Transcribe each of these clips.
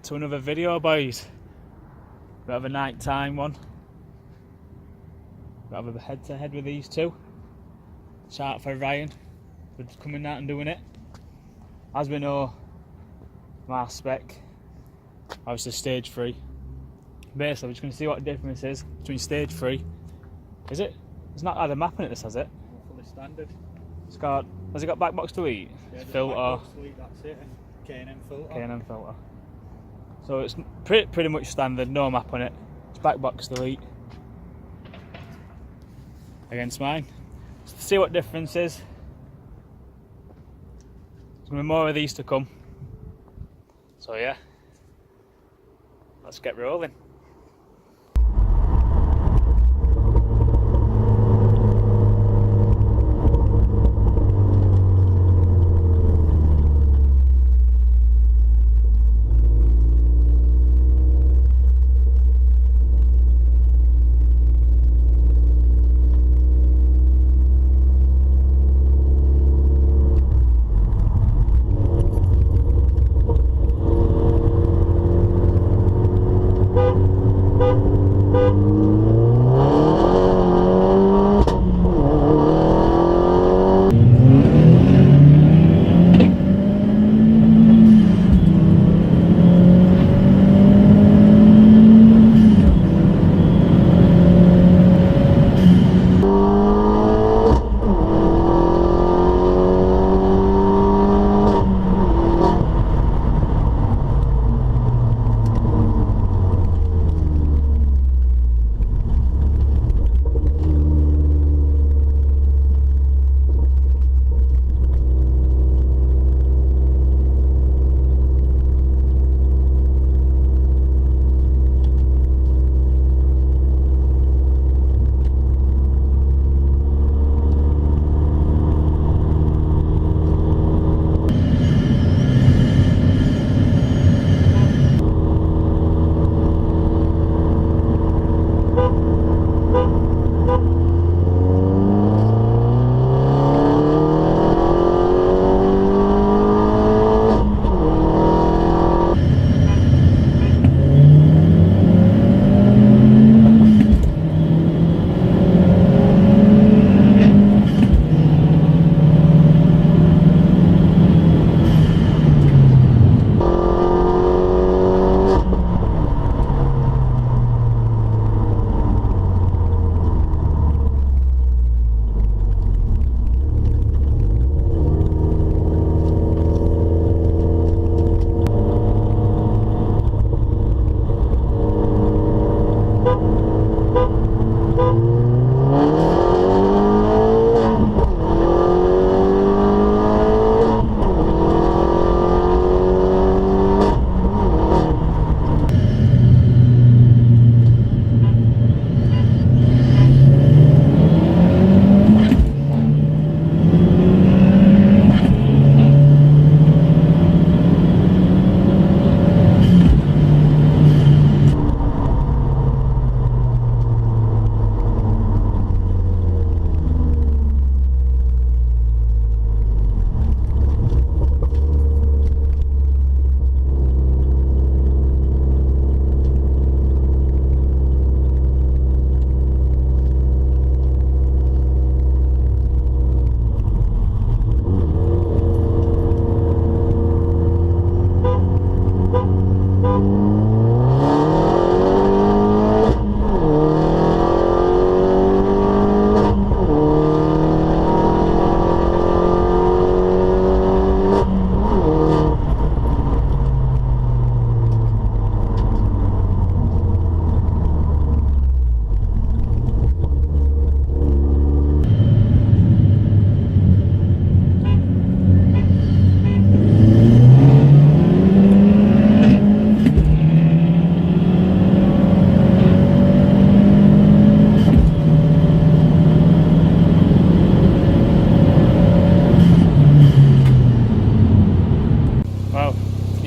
to another video, boys. We have a night-time one. We have a head-to-head with these two. Shout out for Ryan for coming out and doing it. As we know, my spec, obviously stage 3. Basically, we're just going to see what the difference is between stage 3. Is it? It's not had a map in it, this, has it? Fully standard. It's got, has it got back box delete? Yeah, filter. Back box delete, that's it, and K&N filter. K&N filter. So it's pretty much standard, no map on it. It's back box delete. Against mine. So to see what difference is. There's going to be more of these to come. So yeah, let's get rolling.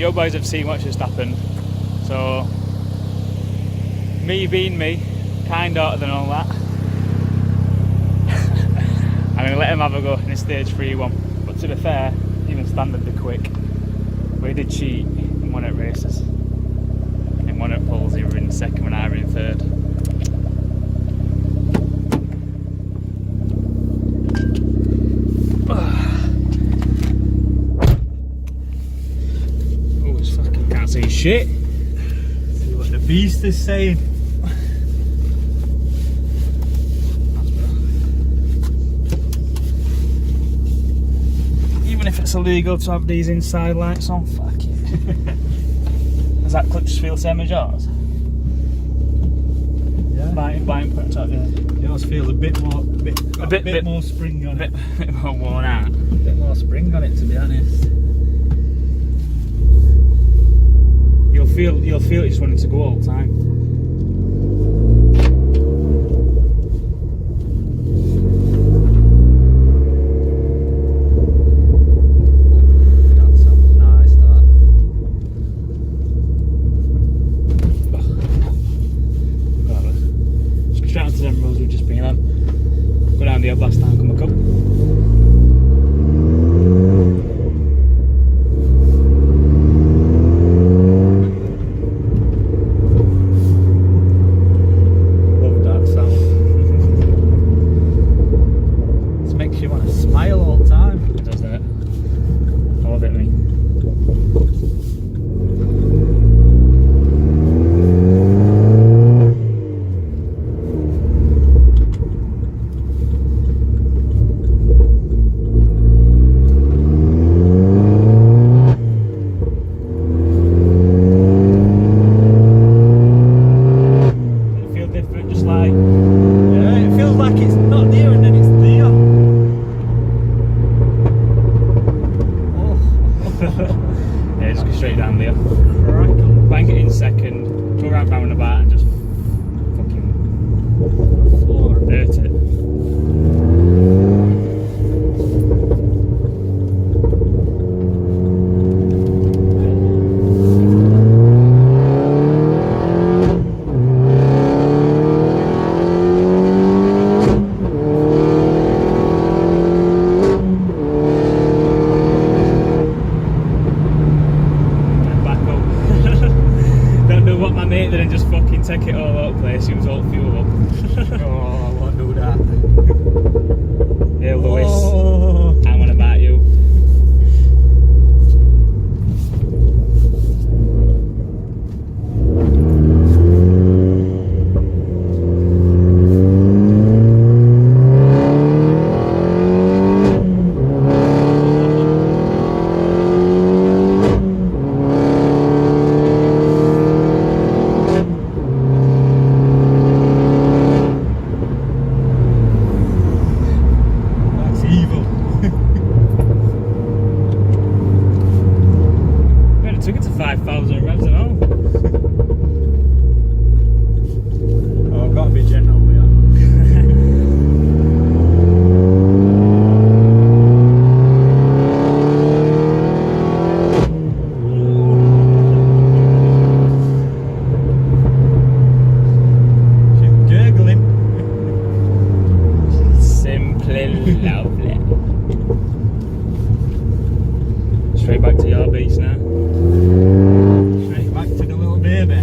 you boys have seen what's just happened. So, me being me, kind of than all that. I'm going to let him have a go in his stage 3 one. But to be fair, even standard the quick. But he did cheat and won at races. one at poles, he were in second when I were in third. Oh, it's fucking can't see shit. See what the beast is saying. Even if it's illegal to have these inside lights on, fuck it. Does that clip just feel the same as yours? Yeah. Buying put top, yeah. Yours feel a bit more, more spring on it. A bit more worn out. A bit more spring on it, to be honest. You'll feel it just wanting to go all the time. Straight onto them roads we've just been on. Go down the hill last time, come back up. Love that sound. This makes you want to smile all the time. It does that. I love it, mate. Yeah, just go straight down there. Bank it in second, go round roundabout and just fucking hurt it. Then just fucking take it all out of place, use all fuel up. Oh, I won't do that. Hey Lewis, oh. I'm on about you. Took it to 5,000 revs and all. Oh, I've got to be gentle with She's gurgling. Simply lovely. Straight back to your beast now. Straight back to the little baby.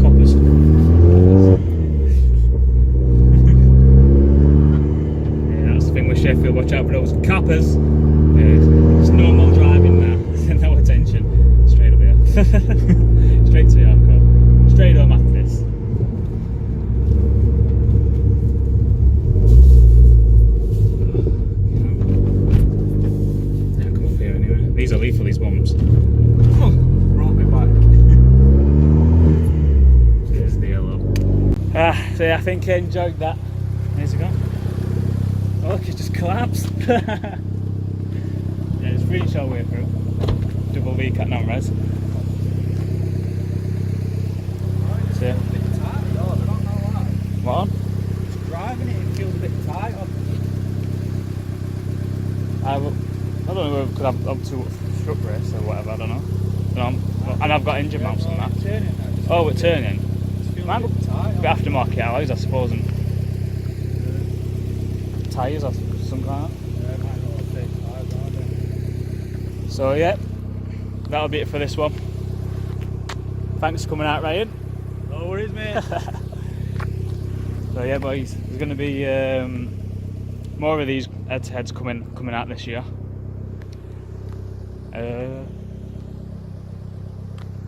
Coppers. Yeah, that's the thing with Sheffield, watch out for those coppers. There's no more driving now, no attention. Straight up here. Straight to the hardcore. Straight home after this. Yeah, come up here anyway. These are lethal, these bumps. Brought me back. There's the yellow. So yeah, I think I enjoyed that. There's it gone. Oh look, it just collapsed. Yeah, it's pretty short way through. Double V cat non-res. So, what on? Driving it, it feels a bit tight. I don't know because I'm too struck race or whatever, I don't know. And I've got engine mounts on that. Turning now. Oh, we're turning. It feels Might be bit aftermarket alloys, I suppose, and tyres or something like that. Yeah, it might not take tyres, aren't they? So yeah, that'll be it for this one. Thanks for coming out, Ryan. No worries, mate. So yeah, boys, there's going to be more of these heads coming out this year.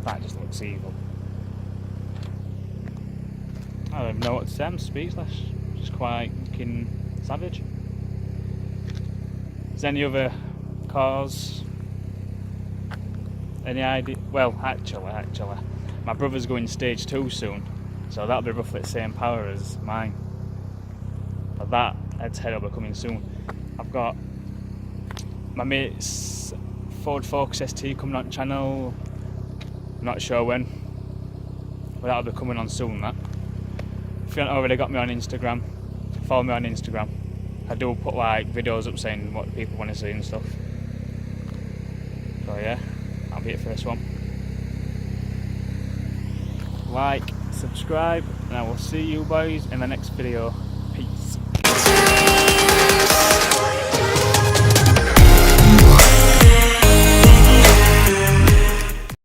That just looks evil. I don't even know what to say. I'm speechless. Just quite fucking savage. Is there any other cars? Any idea? Well, actually, my brother's going stage 2 soon, so that'll be roughly the same power as mine. But that head's head will be coming soon. I've got my mate's Ford Focus ST coming on the channel. I'm not sure when, but that'll be coming on soon. That. If you haven't already got me on Instagram, follow me on Instagram. I do put like videos up saying what people want to see and stuff. So yeah, that'll be it for this one. Like, subscribe, and I will see you boys in the next video.